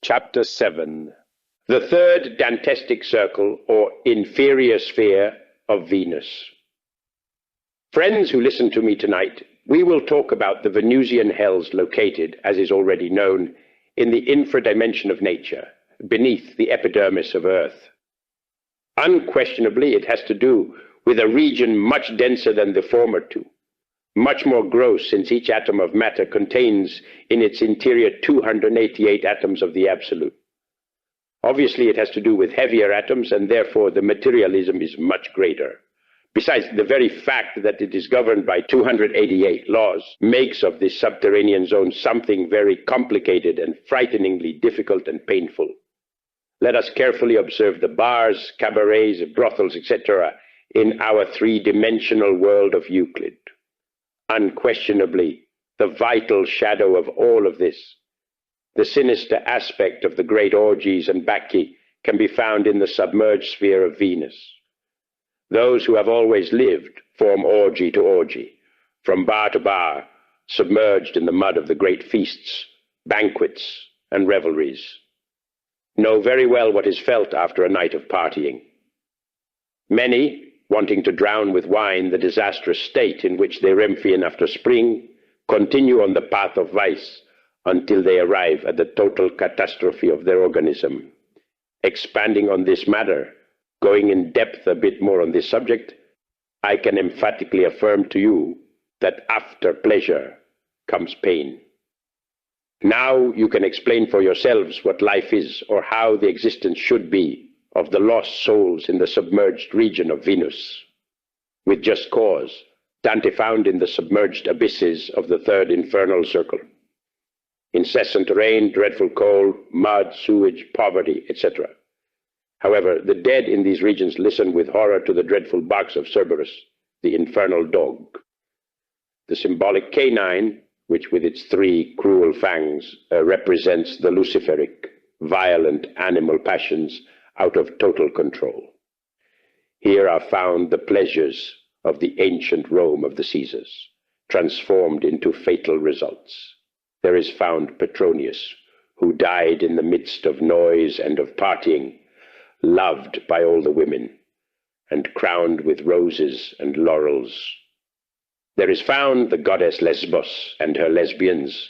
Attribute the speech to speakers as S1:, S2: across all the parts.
S1: Chapter 7. The third Dantestic circle, or inferior sphere of Venus. Friends who listen to me tonight, we will talk about the Venusian hells located, as is already known, in the infradimension of nature, beneath the epidermis of Earth. Unquestionably, it has to do with a region much denser than the former two, much more gross, since each atom of matter contains in its interior 288 atoms of the absolute. Obviously, it has to do with heavier atoms, and therefore the materialism is much greater. Besides, the very fact that it is governed by 288 laws makes of this subterranean zone something very complicated and frighteningly difficult and painful. Let us carefully observe the bars, cabarets, brothels, etc. in our three-dimensional world of Euclid. Unquestionably, the vital shadow of all of this, the sinister aspect of the great orgies and Bacchae, can be found in the submerged sphere of Venus. Those who have always lived form orgy to orgy, from bar to bar, submerged in the mud of the great feasts, banquets, and revelries. Know very well what is felt after a night of partying. Many, wanting to drown with wine the disastrous state in which they Remphian after spring, continue on the path of vice until they arrive at the total catastrophe of their organism. Expanding on this matter, going in depth a bit more on this subject, I can emphatically affirm to you that after pleasure comes pain. Now you can explain for yourselves what life is, or how the existence should be, of the lost souls in the submerged region of Venus. With just cause, Dante found in the submerged abysses of the third infernal circle incessant rain, dreadful cold, mud, sewage, poverty, etc. However, the dead in these regions listen with horror to the dreadful barks of Cerberus, the infernal dog. The symbolic canine, which with its three cruel fangs represents the luciferic, violent animal passions out of total control. Here are found the pleasures of the ancient Rome of the Caesars, transformed into fatal results. There is found Petronius, who died in the midst of noise and of partying, loved by all the women, and crowned with roses and laurels. There is found the goddess Lesbos and her lesbians.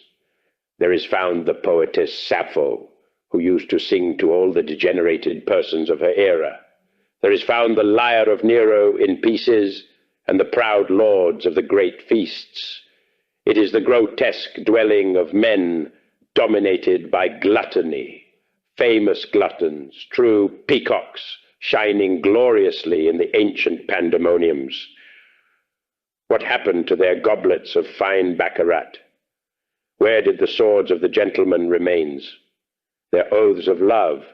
S1: There is found the poetess Sappho, who used to sing to all the degenerated persons of her era. There is found the lyre of Nero in pieces, and the proud lords of the great feasts. It is the grotesque dwelling of men dominated by gluttony, famous gluttons, true peacocks, shining gloriously in the ancient pandemoniums. What happened to their goblets of fine baccarat? Where did the swords of the gentlemen remain? Their oaths of love,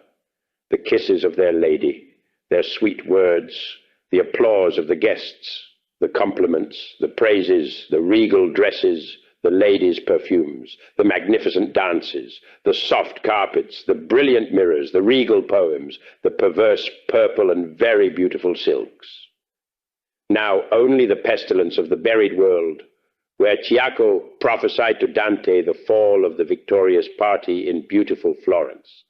S1: the kisses of their lady, their sweet words, the applause of the guests, the compliments, the praises, the regal dresses, the ladies' perfumes, the magnificent dances, the soft carpets, the brilliant mirrors, the regal poems, the perverse purple and very beautiful silks. Now only the pestilence of the buried world, where Tiago prophesied to Dante the fall of the victorious party in beautiful Florence,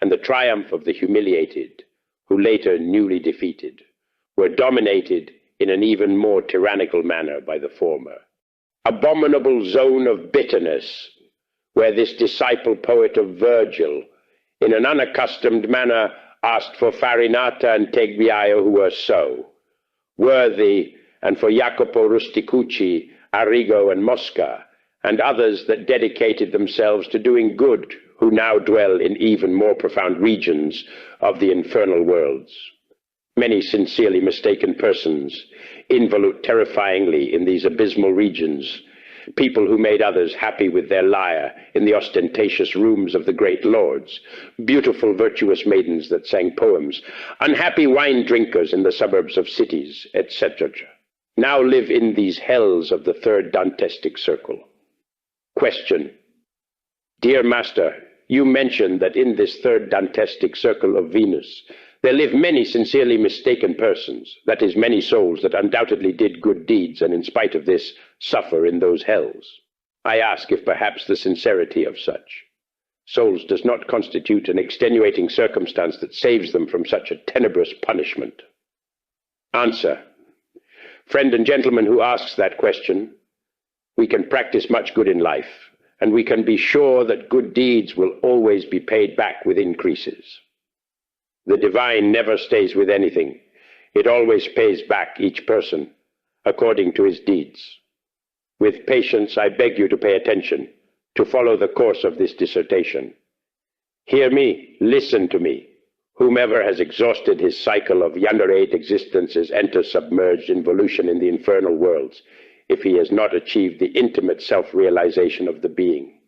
S1: and the triumph of the humiliated, who later newly defeated, were dominated in an even more tyrannical manner by the former. Abominable zone of bitterness, where this disciple poet of Virgil, in an unaccustomed manner, asked for Farinata and Tegbiaio, who were so worthy, and for Jacopo Rusticucci, Arrigo and Mosca, and others that dedicated themselves to doing good, who now dwell in even more profound regions of the infernal worlds. Many sincerely mistaken persons involute terrifyingly in these abysmal regions, people who made others happy with their lyre in the ostentatious rooms of the great lords, beautiful virtuous maidens that sang poems, unhappy wine drinkers in the suburbs of cities, etc. now live in these hells of the third Dantestic circle. Question: Dear Master, you mentioned that in this third Dantestic circle of Venus there live many sincerely mistaken persons, that is, many souls that undoubtedly did good deeds and in spite of this suffer in those hells. I ask if perhaps the sincerity of such. Souls does not constitute an extenuating circumstance that saves them from such a tenebrous punishment. Answer. Friend and gentleman who asks that question, we can practice much good in life, and we can be sure that good deeds will always be paid back with increases. The divine never stays with anything. It always pays back each person according to his deeds. With patience, I beg you to pay attention, to follow the course of this dissertation. Hear me, listen to me. Whomever has exhausted his cycle of yonder-eight existences enters submerged involution in the infernal worlds, if he has not achieved the intimate self-realization of the being.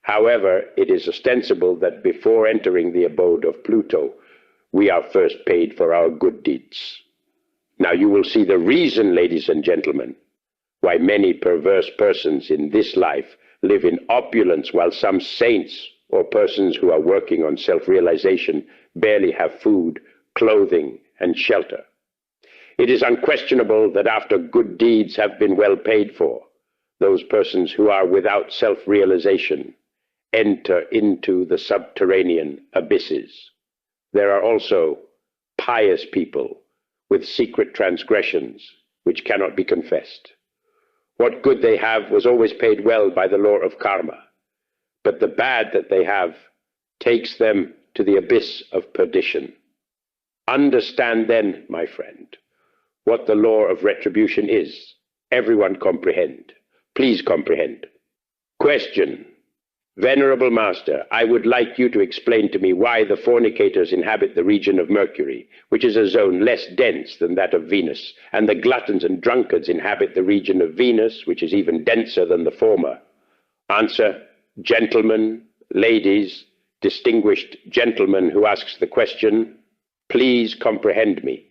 S1: However, it is ostensible that before entering the abode of Pluto, we are first paid for our good deeds. Now you will see the reason, ladies and gentlemen, why many perverse persons in this life live in opulence, while some saints or persons who are working on self-realization barely have food, clothing, and shelter. It is unquestionable that after good deeds have been well paid for, those persons who are without self-realization enter into the subterranean abysses. There are also pious people with secret transgressions which cannot be confessed. What good they have was always paid well by the law of karma, but the bad that they have takes them to the abyss of perdition. Understand then, my friend, what the law of retribution is. Everyone comprehend. Please comprehend. Question. Venerable Master, I would like you to explain to me why the fornicators inhabit the region of Mercury, which is a zone less dense than that of Venus, and the gluttons and drunkards inhabit the region of Venus, which is even denser than the former. Answer. Gentlemen, ladies, distinguished gentleman who asks the question, please comprehend me.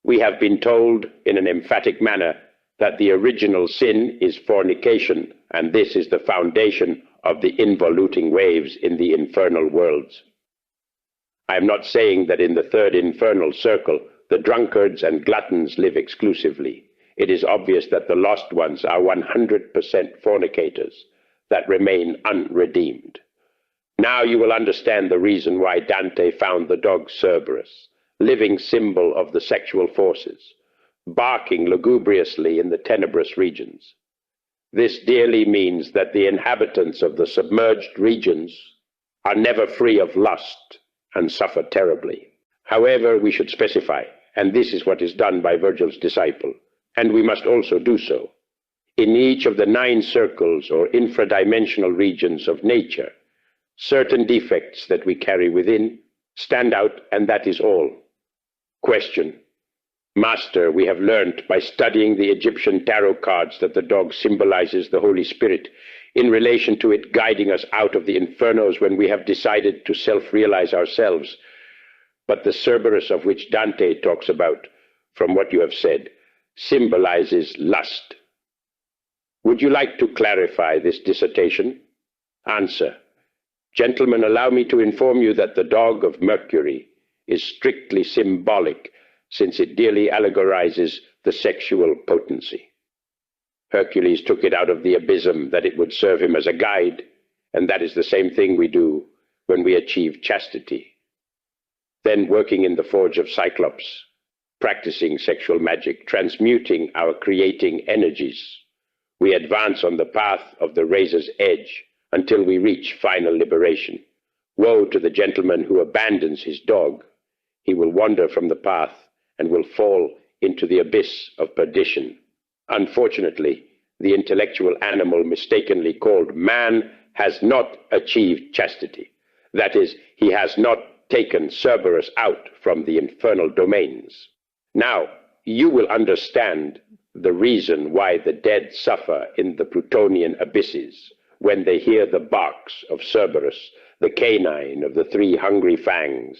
S1: We have been told in an emphatic manner that the original sin is fornication, and this is the foundation of the involuting waves in the infernal worlds. I am not saying that in the third infernal circle the drunkards and gluttons live exclusively. It is obvious that the lost ones are 100% fornicators that remain unredeemed. Now you will understand the reason why Dante found the dog Cerberus, living symbol of the sexual forces, barking lugubriously in the tenebrous regions. This dearly means that the inhabitants of the submerged regions are never free of lust and suffer terribly. However, we should specify, and this is what is done by Virgil's disciple, and we must also do so. In each of the 9 circles or infradimensional regions of nature, certain defects that we carry within stand out, and that is all. Question. Master, we have learnt by studying the Egyptian tarot cards that the dog symbolizes the Holy Spirit in relation to it guiding us out of the infernos when we have decided to self-realize ourselves. But the Cerberus of which Dante talks about, from what you have said, symbolizes lust. Would you like to clarify this dissertation? Answer. Gentlemen, allow me to inform you that the dog of Mercury is strictly symbolic, since it dearly allegorizes the sexual potency. Hercules took it out of the abysm that it would serve him as a guide, and that is the same thing we do when we achieve chastity. Then, working in the forge of Cyclops, practicing sexual magic, transmuting our creating energies, we advance on the path of the razor's edge until we reach final liberation. Woe to the gentleman who abandons his dog. He will wander from the path and will fall into the abyss of perdition. Unfortunately, the intellectual animal mistakenly called man has not achieved chastity. That is, he has not taken Cerberus out from the infernal domains. Now, you will understand the reason why the dead suffer in the Plutonian abysses when they hear the barks of Cerberus, the canine of the 3 hungry fangs.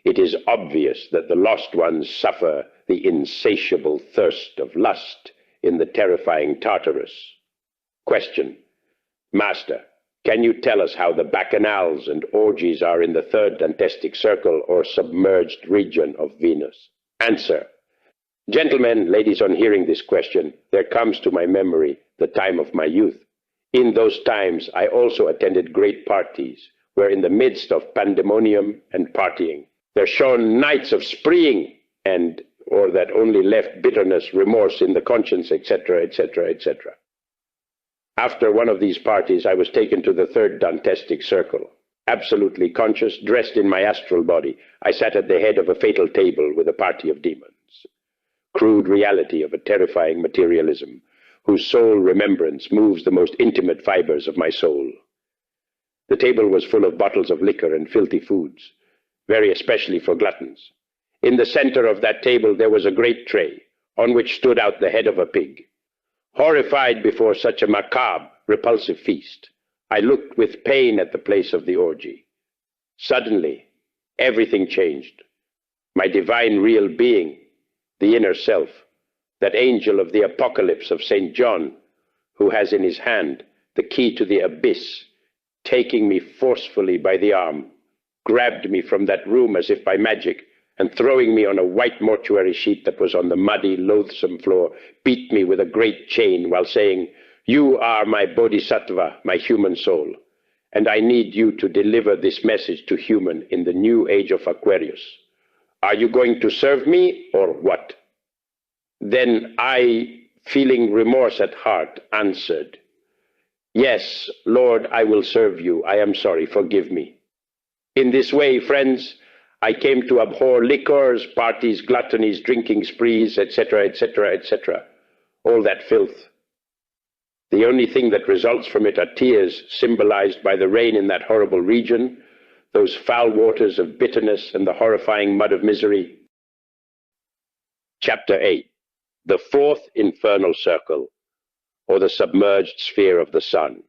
S1: It is obvious that the lost ones suffer the insatiable thirst of lust in the terrifying Tartarus. Question. Master, can you tell us how the bacchanals and orgies are in the 3rd Dantestic circle or submerged region of Venus? Answer. Gentlemen, ladies, on hearing this question, there comes to my memory the time of my youth. In those times, I also attended great parties were in the midst of pandemonium and partying. There shone nights of spreeing, or that only left bitterness, remorse in the conscience, etc., etc., etc. After one of these parties, I was taken to the third Dantestic circle. Absolutely conscious, dressed in my astral body, I sat at the head of a fatal table with a party of demons. Crude reality of a terrifying materialism, whose sole remembrance moves the most intimate fibers of my soul. The table was full of bottles of liquor and filthy foods, very especially for gluttons. In the center of that table there was a great tray, on which stood out the head of a pig. Horrified before such a macabre, repulsive feast, I looked with pain at the place of the orgy. Suddenly, everything changed. My divine real being, the inner self, that angel of the apocalypse of St. John, who has in his hand the key to the abyss, taking me forcefully by the arm, grabbed me from that room as if by magic, and throwing me on a white mortuary sheet that was on the muddy, loathsome floor, beat me with a great chain while saying, "You are my bodhisattva, my human soul, and I need you to deliver this message to human in the new age of Aquarius. Are you going to serve me or what?" Then I, feeling remorse at heart, answered, "Yes, Lord, I will serve you. I am sorry. Forgive me." In this way, friends, I came to abhor liquors, parties, gluttonies, drinking sprees, etc., etc., etc., all that filth. The only thing that results from it are tears, symbolized by the rain in that horrible region, those foul waters of bitterness and the horrifying mud of misery. Chapter 8. The fourth infernal circle, or the submerged sphere of the sun.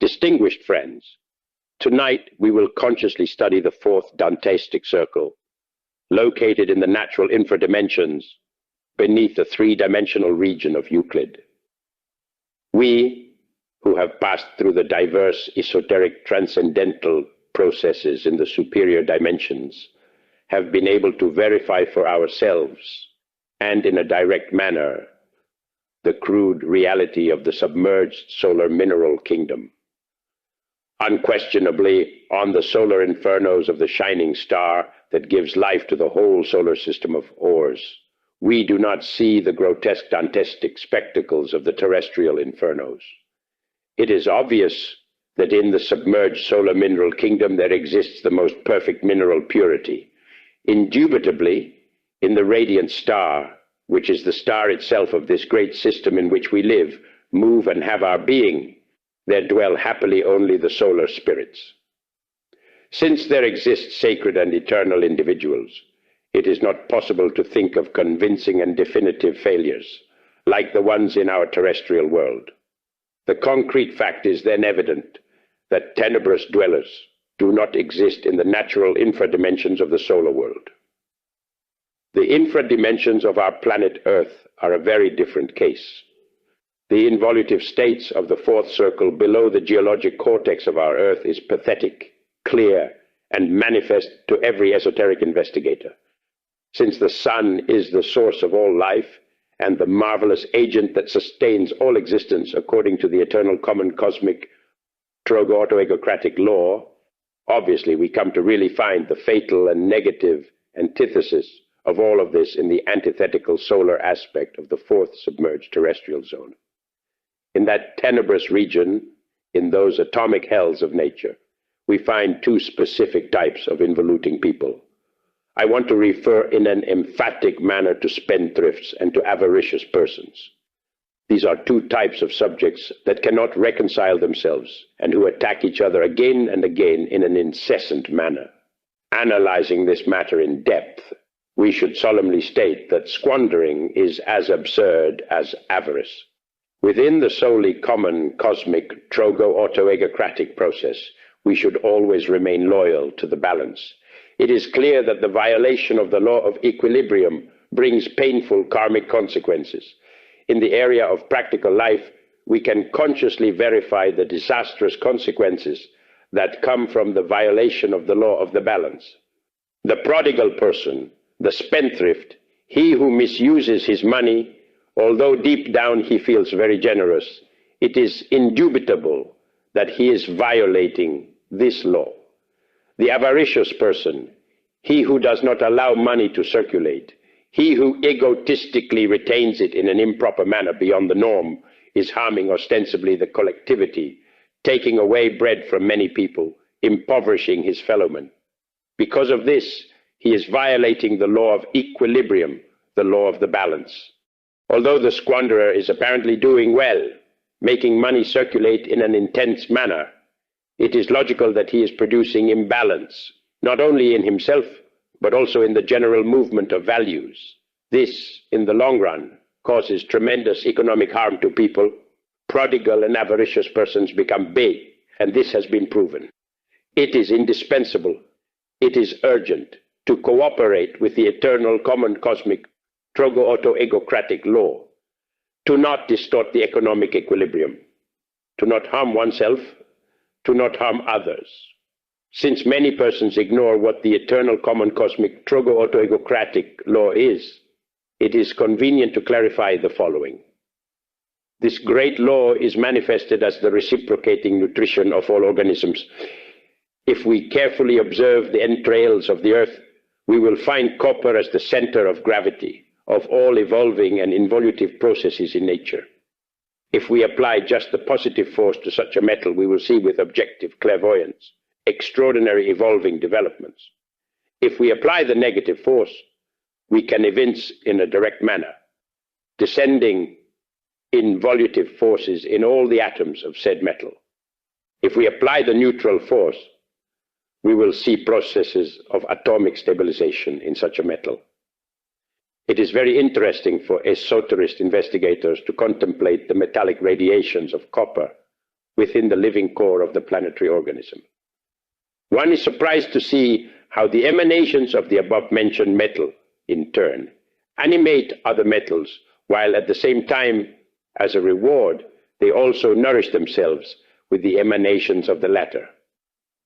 S1: Distinguished friends, tonight we will consciously study the fourth Dantestic circle, located in the natural infradimensions beneath the three-dimensional region of Euclid. We, who have passed through the diverse esoteric transcendental processes in the superior dimensions, have been able to verify for ourselves, and in a direct manner, the crude reality of the submerged solar mineral kingdom. Unquestionably, on the solar infernos of the shining star that gives life to the whole solar system of ores, we do not see the grotesque Dantestic spectacles of the terrestrial infernos. It is obvious that in the submerged solar mineral kingdom there exists the most perfect mineral purity. Indubitably, in the radiant star, which is the star itself of this great system in which we live, move, and have our being, there dwell happily only the solar spirits. Since there exist sacred and eternal individuals, it is not possible to think of convincing and definitive failures, like the ones in our terrestrial world. The concrete fact is then evident that tenebrous dwellers do not exist in the natural infradimensions of the solar world. The infradimensions of our planet Earth are a very different case. The involutive states of the fourth circle below the geologic cortex of our Earth is pathetic, clear, and manifest to every esoteric investigator. Since the sun is the source of all life and the marvelous agent that sustains all existence according to the eternal common cosmic trogo-autoegocratic law, obviously we come to really find the fatal and negative antithesis of all of this in the antithetical solar aspect of the fourth submerged terrestrial zone. In that tenebrous region, in those atomic hells of nature, we find two specific types of involuting people. I want to refer in an emphatic manner to spendthrifts and to avaricious persons. These are two types of subjects that cannot reconcile themselves and who attack each other again and again in an incessant manner. Analyzing this matter in depth, we should solemnly state that squandering is as absurd as avarice. Within the solely common cosmic trogo-autoegocratic process, we should always remain loyal to the balance. It is clear that the violation of the law of equilibrium brings painful karmic consequences. In the area of practical life, we can consciously verify the disastrous consequences that come from the violation of the law of the balance. The prodigal person, the spendthrift, he who misuses his money, although deep down he feels very generous, it is indubitable that he is violating this law. The avaricious person, he who does not allow money to circulate, he who egotistically retains it in an improper manner beyond the norm, is harming ostensibly the collectivity, taking away bread from many people, impoverishing his fellowmen. Because of this, he is violating the law of equilibrium, the law of the balance. Although the squanderer is apparently doing well, making money circulate in an intense manner, it is logical that he is producing imbalance, not only in himself, but also in the general movement of values. This, in the long run, causes tremendous economic harm to people. Prodigal and avaricious persons become big, and this has been proven. It is indispensable, it is urgent to cooperate with the eternal common cosmic trogo-auto-egocratic law, to not distort the economic equilibrium, to not harm oneself, to not harm others. Since many persons ignore what the eternal common cosmic trogo-auto-egocratic law is, it is convenient to clarify the following. This great law is manifested as the reciprocating nutrition of all organisms. If we carefully observe the entrails of the earth, we will find copper as the center of gravity of all evolving and involutive processes in nature. If we apply just the positive force to such a metal, we will see with objective clairvoyance extraordinary evolving developments. If we apply the negative force, we can evince in a direct manner descending involutive forces in all the atoms of said metal. If we apply the neutral force, we will see processes of atomic stabilization in such a metal. It is very interesting for esoteric investigators to contemplate the metallic radiations of copper within the living core of the planetary organism. One is surprised to see how the emanations of the above-mentioned metal, in turn, animate other metals, while at the same time, as a reward, they also nourish themselves with the emanations of the latter.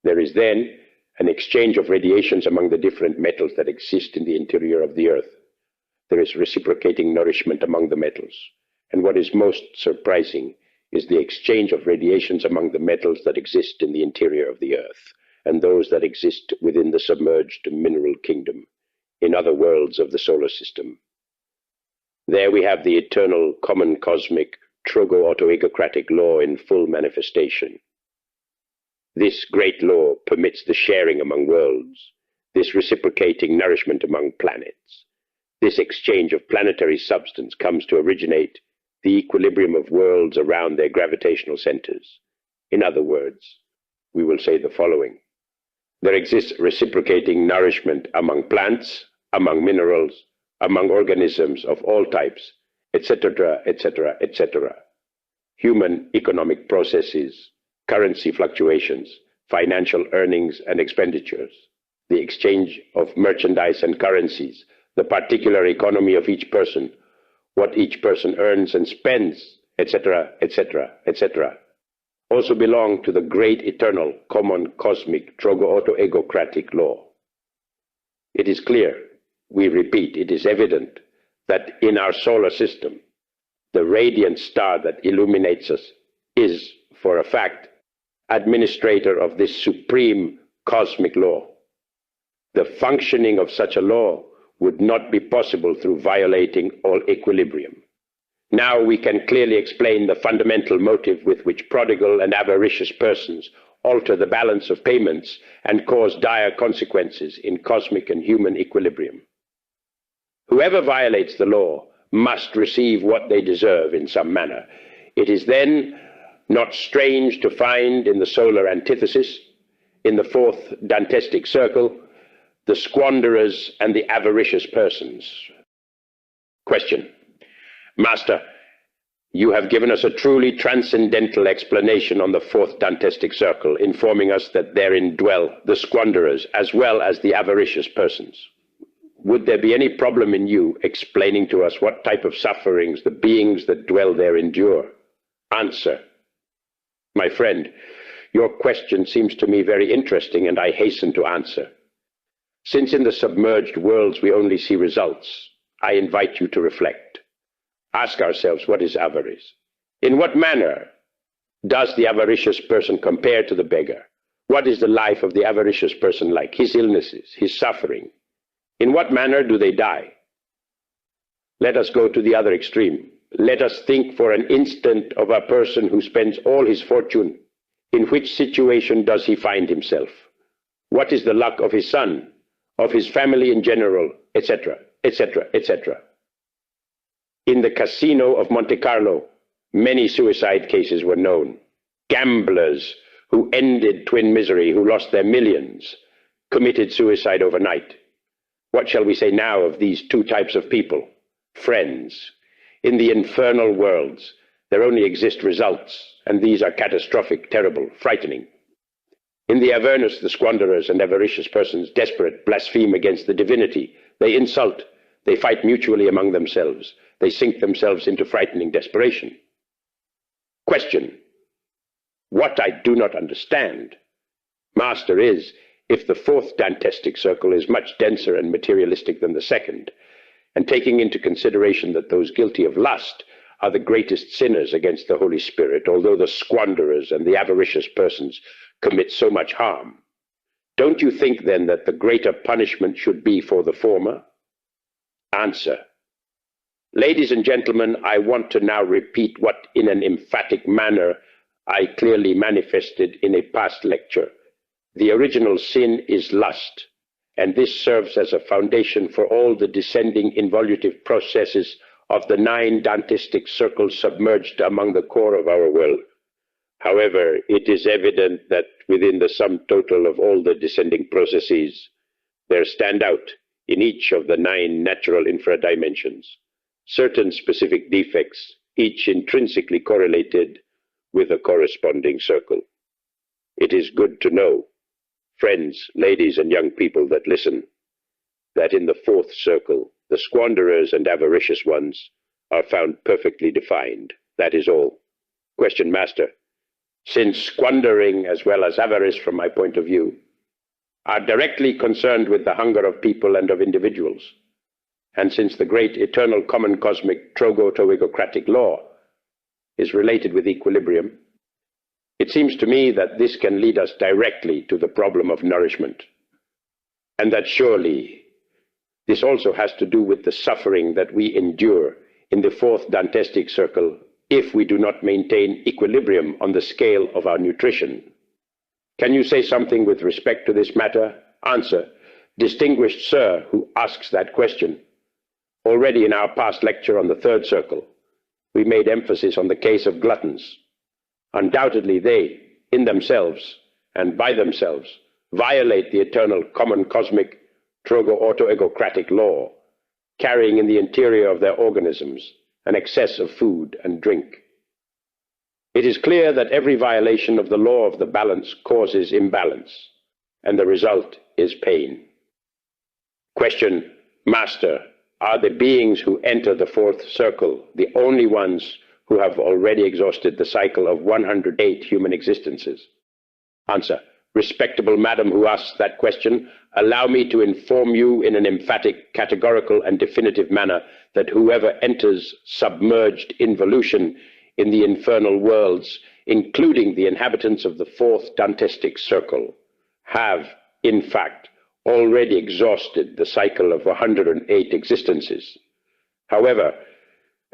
S1: There is then an exchange of radiations among the different metals that exist in the interior of the earth. There is reciprocating nourishment among the metals. And what is most surprising is the exchange of radiations among the metals that exist in the interior of the earth and those that exist within the submerged mineral kingdom, in other worlds of the solar system. There we have the eternal common cosmic trogo-auto-egocratic law in full manifestation. This great law permits the sharing among worlds, this reciprocating nourishment among planets. This exchange of planetary substance comes to originate the equilibrium of worlds around their gravitational centers. In other words, we will say the following. There exists reciprocating nourishment among plants, among minerals, among organisms of all types, etc., etc., etc. Human economic processes, currency fluctuations, financial earnings and expenditures, the exchange of merchandise and currencies, the particular economy of each person, what each person earns and spends, etc., etc., etc., also belong to the great eternal common cosmic trogo-auto-egocratic law. It is clear, we repeat, it is evident that in our solar system, the radiant star that illuminates us is, for a fact, administrator of this supreme cosmic law. The functioning of such a law would not be possible through violating all equilibrium. Now we can clearly explain the fundamental motive with which prodigal and avaricious persons alter the balance of payments and cause dire consequences in cosmic and human equilibrium. Whoever violates the law must receive what they deserve in some manner. It is then not strange to find in the solar antithesis, in the fourth Dantestic circle, the squanderers and the avaricious persons. Question. Master, you have given us a truly transcendental explanation on the fourth Dantestic circle, informing us that therein dwell the squanderers as well as the avaricious persons. Would there be any problem in you explaining to us what type of sufferings the beings that dwell there endure? Answer. My friend, your question seems to me very interesting, and I hasten to answer. Since in the submerged worlds we only see results, I invite you to reflect. Ask ourselves, what is avarice? In what manner does the avaricious person compare to the beggar? What is the life of the avaricious person like? His illnesses, his suffering. In what manner do they die? Let us go to the other extreme. Let us think for an instant of a person who spends all his fortune. In which situation does he find himself? What is the luck of his son, of his family in general, etc., etc., etc.? In the casino of Monte Carlo, many suicide cases were known. Gamblers who ended twin misery, who lost their millions, committed suicide overnight. What shall we say now of these two types of people? Friends. In the infernal worlds, there only exist results, and these are catastrophic, terrible, frightening. In the Avernus, the squanderers and avaricious persons, desperate, blaspheme against the divinity. They insult, they fight mutually among themselves, they sink themselves into frightening desperation. Question: what I do not understand, Master, is if the fourth Dantestic circle is much denser and materialistic than the second, and taking into consideration that those guilty of lust are the greatest sinners against the Holy Spirit, although the squanderers and the avaricious persons commit so much harm, don't you think then that the greater punishment should be for the former? Answer: ladies and gentlemen, I want to now repeat what in an emphatic manner I clearly manifested in a past lecture. The original sin is lust, and this serves as a foundation for all the descending involutive processes of the 9 Dantistic circles submerged among the core of our world. However, it is evident that within the sum total of all the descending processes, there stand out, in each of the 9 natural infradimensions, certain specific defects, each intrinsically correlated with a corresponding circle. It is good to know, friends, ladies, and young people that listen, that in the 4th circle, the squanderers and avaricious ones are found perfectly defined. That is all. Question, Master: since squandering as well as avarice, from my point of view, are directly concerned with the hunger of people and of individuals, and since the great eternal common cosmic trogo-to-egocratic law is related with equilibrium, it seems to me that this can lead us directly to the problem of nourishment, and that surely this also has to do with the suffering that we endure in the 4th Dantestic circle if we do not maintain equilibrium on the scale of our nutrition. Can you say something with respect to this matter? Answer: distinguished sir who asks that question, already in our past lecture on the 3rd circle, we made emphasis on the case of gluttons. Undoubtedly they, in themselves and by themselves, violate the eternal common cosmic trogo-auto-egocratic law, carrying in the interior of their organisms an excess of food and drink. It is clear that every violation of the law of the balance causes imbalance, and the result is pain. Question: Master, are the beings who enter the 4th circle the only ones who have already exhausted the cycle of 108 human existences? Answer: respectable madam who asks that question, allow me to inform you in an emphatic, categorical, and definitive manner that whoever enters submerged involution in the infernal worlds, including the inhabitants of the 4th Dantestic circle, have, in fact, already exhausted the cycle of 108 existences. However,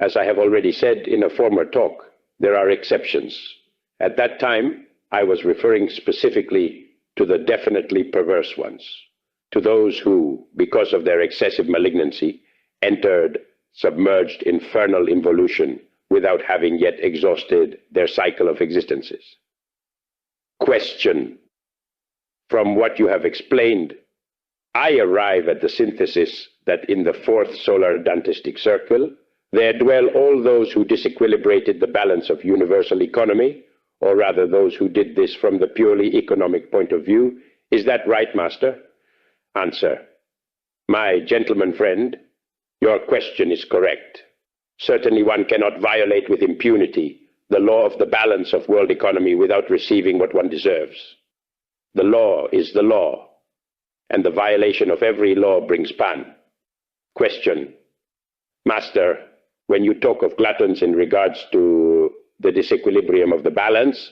S1: as I have already said in a former talk, there are exceptions. At that time, I was referring specifically to the definitely perverse ones, to those who, because of their excessive malignancy, entered submerged infernal involution without having yet exhausted their cycle of existences. Question: from what you have explained, I arrive at the synthesis that in the 4th solar Dantistic circle, there dwell all those who disequilibrated the balance of universal economy, or rather those who did this from the purely economic point of view. Is that right, Master? Answer: my gentleman friend, your question is correct. Certainly one cannot violate with impunity the law of the balance of world economy without receiving what one deserves. The law is the law, and the violation of every law brings pan. Question: Master, when you talk of gluttons in regards to the disequilibrium of the balance,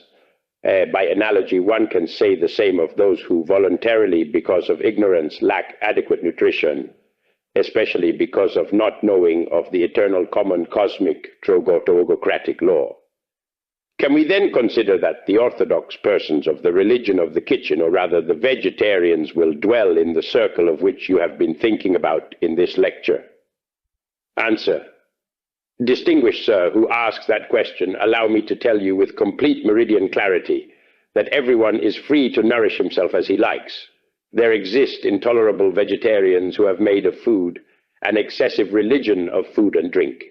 S1: By analogy, one can say the same of those who voluntarily, because of ignorance, lack adequate nutrition, especially because of not knowing of the eternal common cosmic trogotogocratic law. Can we then consider that the orthodox persons of the religion of the kitchen, or rather the vegetarians, will dwell in the circle of which you have been thinking about in this lecture? Answer. Distinguished sir who asks that question, allow me to tell you with complete meridian clarity that everyone is free to nourish himself as he likes. There exist intolerable vegetarians who have made of food an excessive religion of food and drink.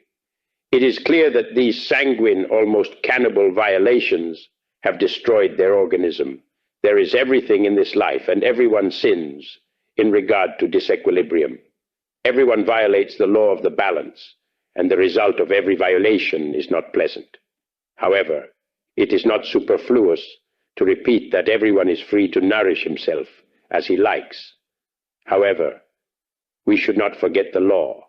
S1: It is clear that these sanguine, almost cannibal violations have destroyed their organism. There is everything in this life, and everyone sins in regard to disequilibrium. Everyone violates the law of the balance, and the result of every violation is not pleasant. However, it is not superfluous to repeat that everyone is free to nourish himself as he likes. However, we should not forget the law.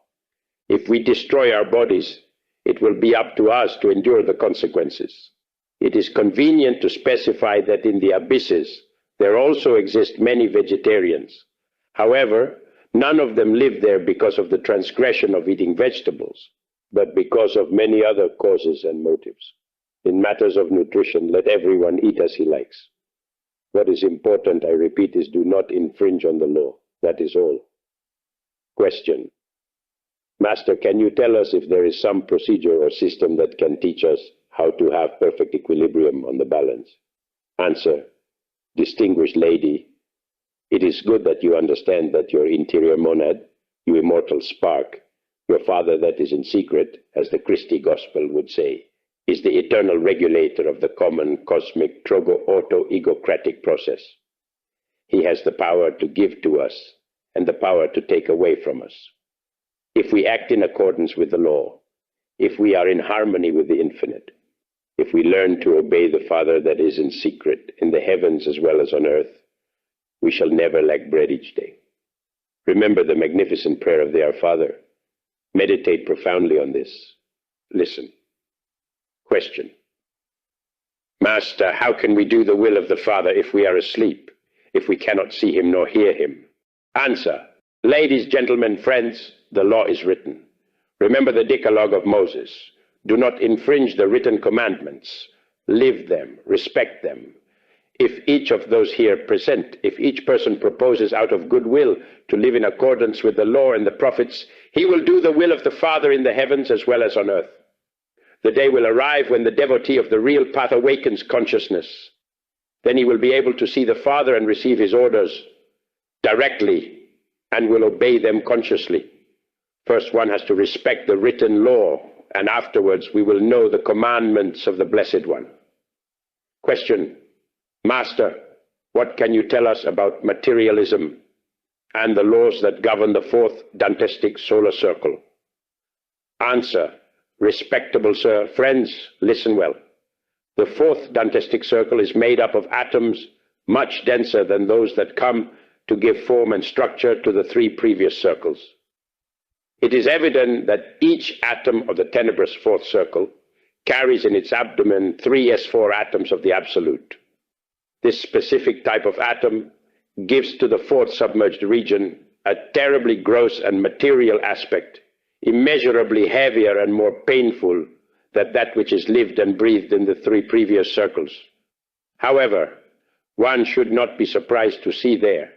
S1: If we destroy our bodies, it will be up to us to endure the consequences. It is convenient to specify that in the abysses there also exist many vegetarians. However, none of them live there because of the transgression of eating vegetables, but because of many other causes and motives. In matters of nutrition, let everyone eat as he likes. What is important, I repeat, is do not infringe on the law. That is all. Question. Master, can you tell us if there is some procedure or system that can teach us how to have perfect equilibrium on the balance? Answer. Distinguished lady, it is good that you understand that your interior monad, your immortal spark, your father that is in secret, as the Christi Gospel would say, is the eternal regulator of the common cosmic trogo-auto-egocratic process. He has the power to give to us and the power to take away from us. If we act in accordance with the law, if we are in harmony with the infinite, if we learn to obey the Father that is in secret, in the heavens as well as on earth, we shall never lack bread each day. Remember the magnificent prayer of the Our Father. Meditate profoundly on this. Listen. Question. Master, how can we do the will of the Father if we are asleep, if we cannot see him nor hear him? Answer. Ladies, gentlemen, friends, the law is written. Remember the Decalogue of Moses. Do not infringe the written commandments. Live them, respect them. If each of those here present, if each person proposes out of goodwill to live in accordance with the law and the prophets, he will do the will of the Father in the heavens as well as on earth. The day will arrive when the devotee of the real path awakens consciousness. Then he will be able to see the Father and receive his orders directly and will obey them consciously. First, one has to respect the written law, and afterwards we will know the commandments of the Blessed One. Question. Master, what can you tell us about materialism and the laws that govern the fourth Dantistic solar circle? Answer. Respectable sir, friends, listen well. The fourth Dantistic circle is made up of atoms much denser than those that come to give form and structure to the three previous circles. It is evident that each atom of the tenebrous fourth circle carries in its abdomen 3 S4 atoms of the Absolute. This specific type of atom gives to the fourth submerged region a terribly gross and material aspect, immeasurably heavier and more painful than that which is lived and breathed in the 3 previous circles. However, one should not be surprised to see there,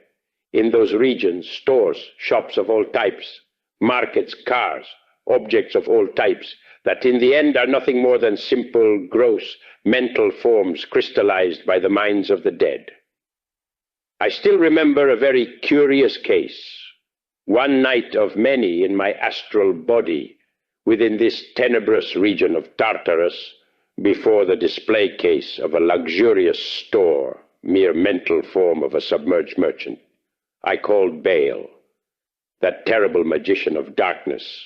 S1: in those regions, stores, shops of all types, markets, cars, objects of all types, that in the end are nothing more than simple, gross, mental forms crystallized by the minds of the dead. I still remember a very curious case, one night of many in my astral body within this tenebrous region of Tartarus, before the display case of a luxurious store, mere mental form of a submerged merchant. I called Baal, that terrible magician of darkness,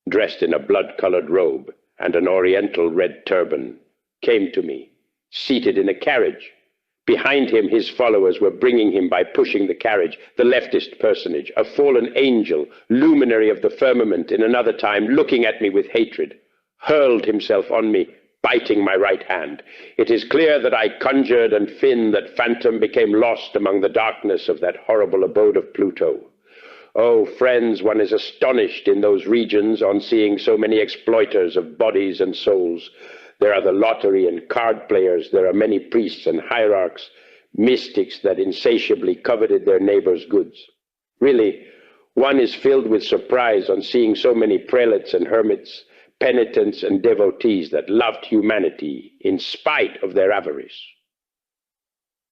S1: dressed in a blood-colored robe and an oriental red turban, came to me, seated in a carriage. Behind him, his followers were bringing him by pushing the carriage, the leftist personage, a fallen angel, luminary of the firmament in another time, looking at me with hatred, hurled himself on me, biting my right hand. It is clear that I conjured and Finn, that phantom, became lost among the darkness of that horrible abode of Pluto. Oh, friends, one is astonished in those regions on seeing so many exploiters of bodies and souls. There are the lottery and card players. There are many priests and hierarchs, mystics that insatiably coveted their neighbor's goods. Really, one is filled with surprise on seeing so many prelates and hermits, penitents and devotees that loved humanity in spite of their avarice.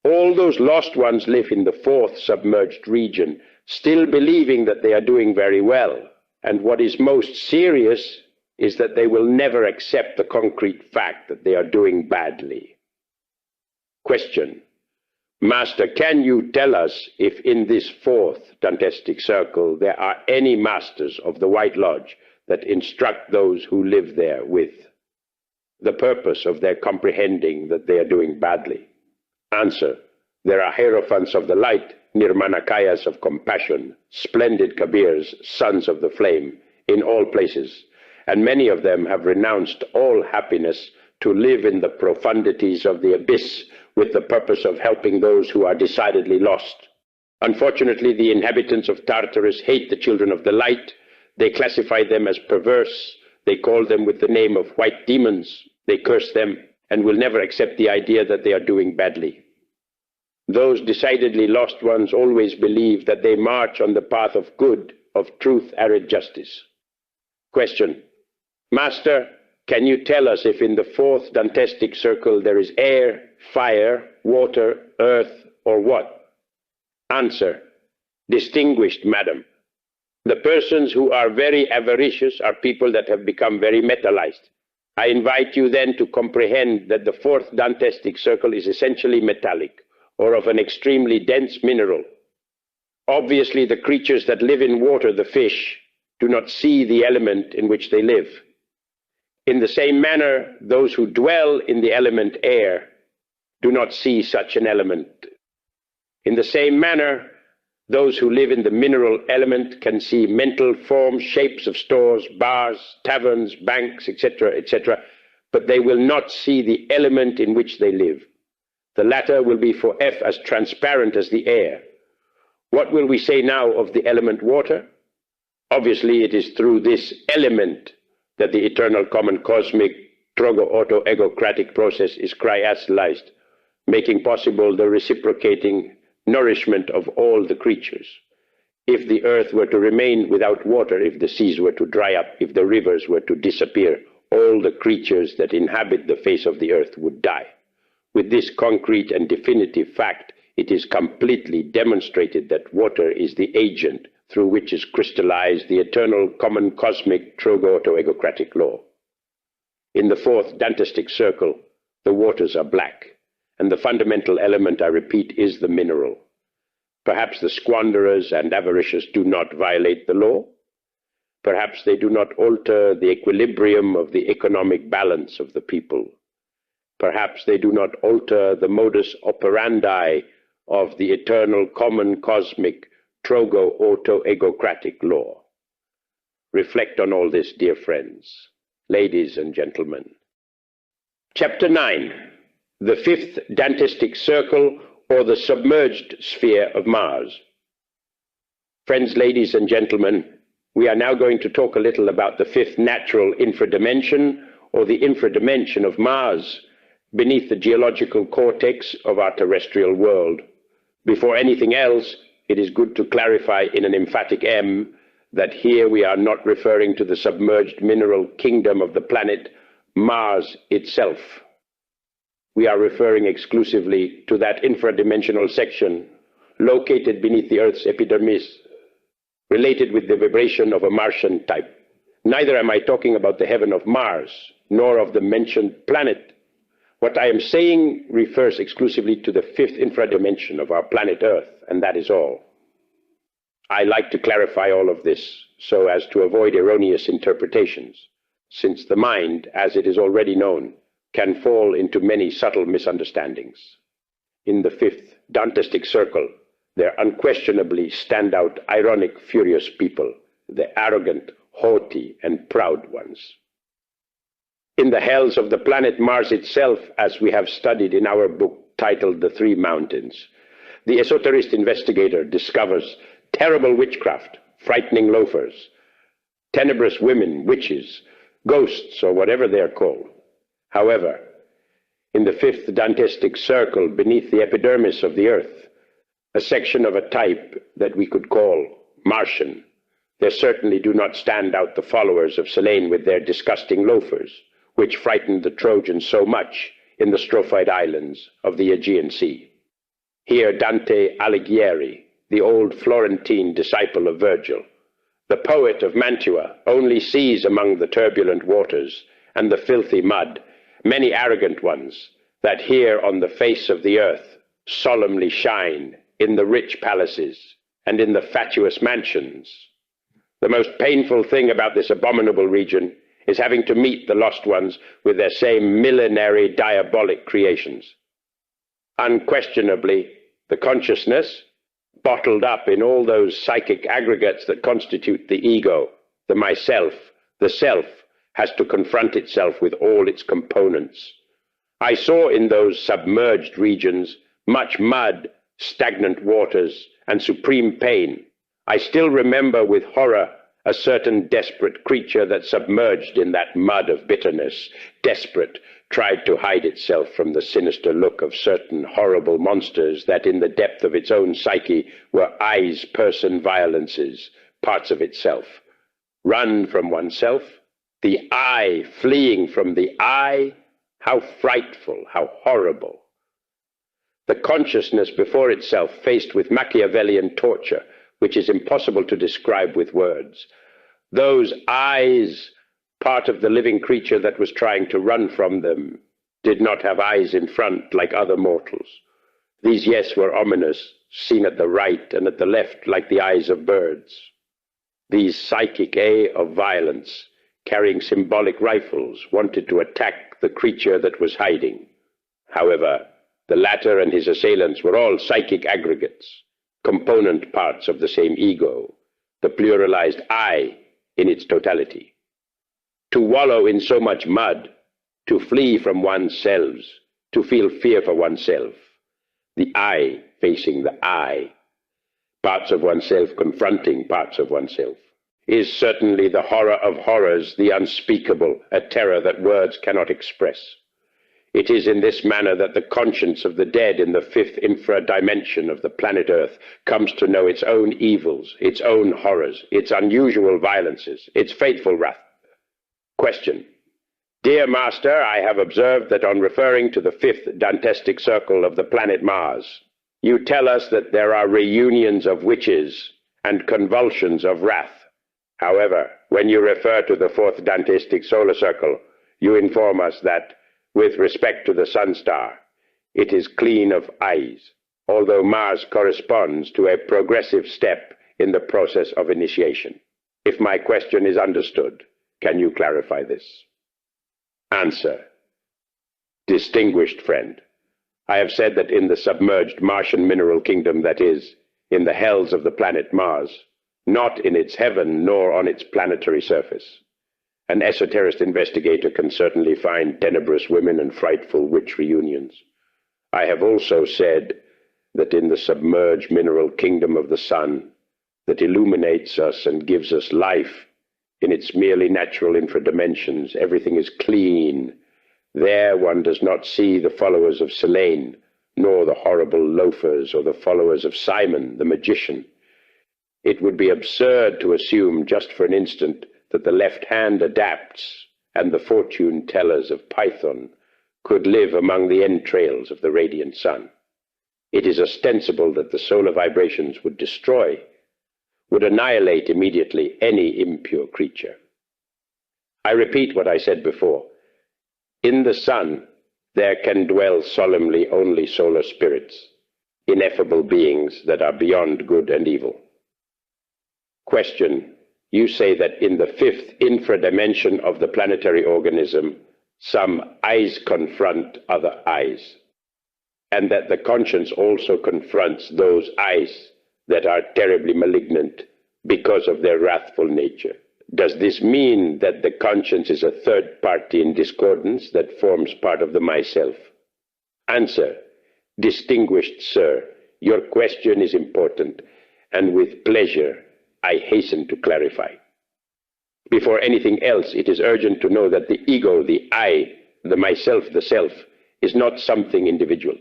S1: All those lost ones live in the fourth submerged region, still believing that they are doing very well. And what is most serious is that they will never accept the concrete fact that they are doing badly. Question: Master, can you tell us if in this fourth Dantestic circle there are any masters of the White Lodge that instruct those who live there with the purpose of their comprehending that they are doing badly? Answer: there are Hierophants of the light, Nirmanakayas of compassion, splendid Kabirs, sons of the flame, in all places, and many of them have renounced all happiness to live in the profundities of the abyss with the purpose of helping those who are decidedly lost. Unfortunately, the inhabitants of Tartarus hate the children of the light. They classify them as perverse. They call them with the name of white demons. They curse them and will never accept the idea that they are doing badly. Those decidedly lost ones always believe that they march on the path of good, of truth, arid justice. Question: Master, can you tell us if in the fourth Dantestic circle there is air, fire, water, earth, or what? Answer: distinguished madam, the persons who are very avaricious are people that have become very metallized. I invite you then to comprehend that the fourth Dantestic circle is essentially metallic, or of an extremely dense mineral. Obviously, the creatures that live in water, the fish, do not see the element in which they live. In the same manner, those who dwell in the element air do not see such an element. In the same manner, those who live in the mineral element can see mental forms, shapes of stores, bars, taverns, banks, etc., etc., but they will not see the element in which they live. The latter will be for F as transparent as the air. What will we say now of the element water? Obviously, it is through this element that the eternal common cosmic trogo-auto-egocratic process is cryastalized, making possible the reciprocating nourishment of all the creatures. If the earth were to remain without water, if the seas were to dry up, if the rivers were to disappear, all the creatures that inhabit the face of the earth would die. With this concrete and definitive fact, it is completely demonstrated that water is the agent through which is crystallized the eternal common cosmic trogo-auto-egocratic law. In the fourth Dantestic circle, the waters are black, and the fundamental element, I repeat, is the mineral. Perhaps the squanderers and avaricious do not violate the law. Perhaps they do not alter the equilibrium of the economic balance of the people. Perhaps they do not alter the modus operandi of the eternal common cosmic trogo-auto-egocratic law. Reflect on all this, dear friends, ladies and gentlemen. Chapter 9, the fifth Dantestic circle, or the submerged sphere of Mars. Friends, ladies and gentlemen, we are now going to talk a little about the fifth natural infradimension, or the infradimension of Mars, beneath the geological cortex of our terrestrial world. Before anything else, it is good to clarify in an emphatic M that here we are not referring to the submerged mineral kingdom of the planet Mars itself. We are referring exclusively to that infradimensional section located beneath the Earth's epidermis, related with the vibration of a Martian type. Neither am I talking about the heaven of Mars, nor of the mentioned planet. What I am saying refers exclusively to the fifth infradimension of our planet Earth, and that is all. I like to clarify all of this so as to avoid erroneous interpretations, since the mind, as it is already known, can fall into many subtle misunderstandings. In the fifth Dantestic circle, there unquestionably stand out ironic, furious people, the arrogant, haughty, and proud ones. In the hells of the planet Mars itself, as we have studied in our book titled The Three Mountains, the esoterist investigator discovers terrible witchcraft, frightening loafers, tenebrous women, witches, ghosts, or whatever they are called. However, in the fifth Dantistic circle beneath the epidermis of the earth, a section of a type that we could call Martian, there certainly do not stand out the followers of Selene with their disgusting loafers, which frightened the Trojans so much in the Strophied Islands of the Aegean Sea. Here Dante Alighieri, the old Florentine disciple of Virgil, the poet of Mantua, only sees among the turbulent waters and the filthy mud many arrogant ones that here on the face of the earth solemnly shine in the rich palaces and in the fatuous mansions. The most painful thing about this abominable region is having to meet the lost ones with their same millenary diabolic creations. Unquestionably, the consciousness, bottled up in all those psychic aggregates that constitute the ego, the myself, the self, has to confront itself with all its components. I saw in those submerged regions much mud, stagnant waters, and supreme pain. I still remember with horror a certain desperate creature that submerged in that mud of bitterness, desperate, tried to hide itself from the sinister look of certain horrible monsters that in the depth of its own psyche were eyes, person violences, parts of itself. Run from oneself? The I fleeing from the I? How frightful, how horrible. The consciousness before itself faced with Machiavellian torture, which is impossible to describe with words. Those eyes, part of the living creature that was trying to run from them, did not have eyes in front like other mortals. These, yes, were ominous, seen at the right and at the left like the eyes of birds. These psychic of violence, carrying symbolic rifles, wanted to attack the creature that was hiding. However, the latter and his assailants were all psychic aggregates, component parts of the same ego, the pluralized I in its totality. To wallow in so much mud, to flee from oneself, to feel fear for oneself, the I facing the I, parts of oneself confronting parts of oneself, is certainly the horror of horrors, the unspeakable, a terror that words cannot express. It is in this manner that the conscience of the dead in the fifth infra-dimension of the planet Earth comes to know its own evils, its own horrors, its unusual violences, its fateful wrath. Question. Dear Master, I have observed that on referring to the fifth Dantistic circle of the planet Mars, you tell us that there are reunions of witches and convulsions of wrath. However, when you refer to the fourth Dantistic solar circle, you inform us that, with respect to the sun star, it is clean of eyes, although Mars corresponds to a progressive step in the process of initiation. If my question is understood, can you clarify this? Answer. Distinguished friend, I have said that in the submerged Martian mineral kingdom, that is, in the hells of the planet Mars, not in its heaven nor on its planetary surface, an esoteric investigator can certainly find tenebrous women and frightful witch reunions. I have also said that in the submerged mineral kingdom of the sun, that illuminates us and gives us life, in its merely natural infradimensions, everything is clean. There one does not see the followers of Selene, nor the horrible loafers or the followers of Simon, the magician. It would be absurd to assume, just for an instant, that the left-hand adapts and the fortune-tellers of Python could live among the entrails of the radiant sun. It is ostensible that the solar vibrations would destroy, would annihilate immediately any impure creature. I repeat what I said before. In the sun, there can dwell solemnly only solar spirits, ineffable beings that are beyond good and evil. Question. You say that in the fifth infradimension of the planetary organism, some eyes confront other eyes, and that the conscience also confronts those eyes that are terribly malignant because of their wrathful nature. Does this mean that the conscience is a third party in discordance that forms part of the myself? Answer: distinguished sir, your question is important, and with pleasure I hasten to clarify. Before anything else, it is urgent to know that the ego, the I, the myself, the self, is not something individual.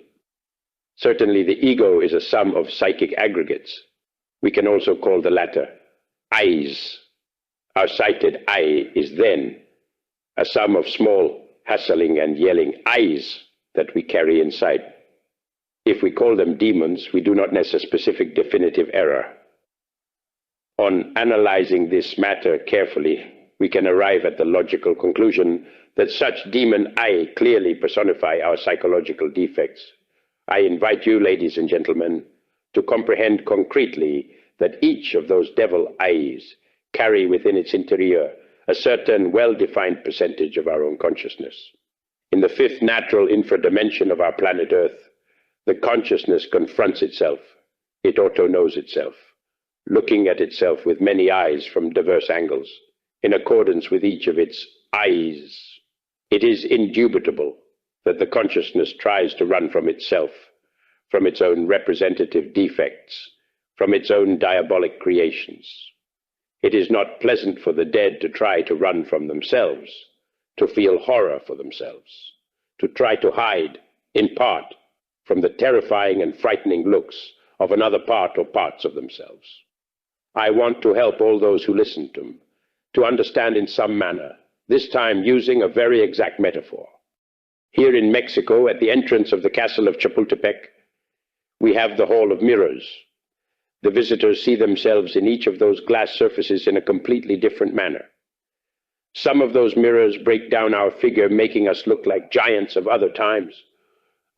S1: Certainly the ego is a sum of psychic aggregates. We can also call the latter I's. Our sighted I is then a sum of small hustling and yelling I's that we carry inside. If we call them demons, we do not miss a specific definitive error. On analyzing this matter carefully, we can arrive at the logical conclusion that such demon I clearly personify our psychological defects. I invite you, ladies and gentlemen, to comprehend concretely that each of those devil I's carry within its interior a certain well-defined percentage of our own consciousness. In the fifth natural infradimension of our planet Earth, the consciousness confronts itself. It auto-knows itself, looking at itself with many eyes from diverse angles, in accordance with each of its eyes. It is indubitable that the consciousness tries to run from itself, from its own representative defects, from its own diabolic creations. It is not pleasant for the dead to try to run from themselves, to feel horror for themselves, to try to hide, in part, from the terrifying and frightening looks of another part or parts of themselves. I want to help all those who listen to them to understand in some manner, this time using a very exact metaphor. Here in Mexico, at the entrance of the castle of Chapultepec, we have the Hall of Mirrors. The visitors see themselves in each of those glass surfaces in a completely different manner. Some of those mirrors break down our figure, making us look like giants of other times.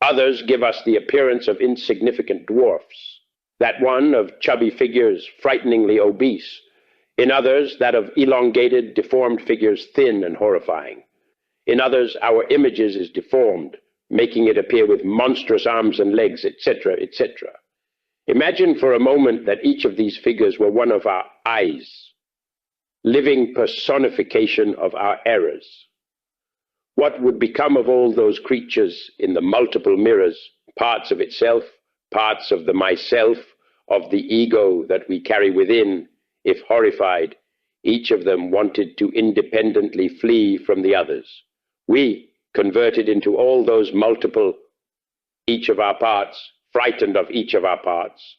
S1: Others give us the appearance of insignificant dwarfs, that one of chubby figures frighteningly obese, in others that of elongated, deformed figures thin and horrifying. In others, our images is deformed, making it appear with monstrous arms and legs, etc., etc. Imagine for a moment that each of these figures were one of our eyes, living personification of our errors. What would become of all those creatures in the multiple mirrors, parts of itself, parts of the myself, of the ego that we carry within, if horrified, each of them wanted to independently flee from the others? We, converted into all those multiple, each of our parts, frightened of each of our parts,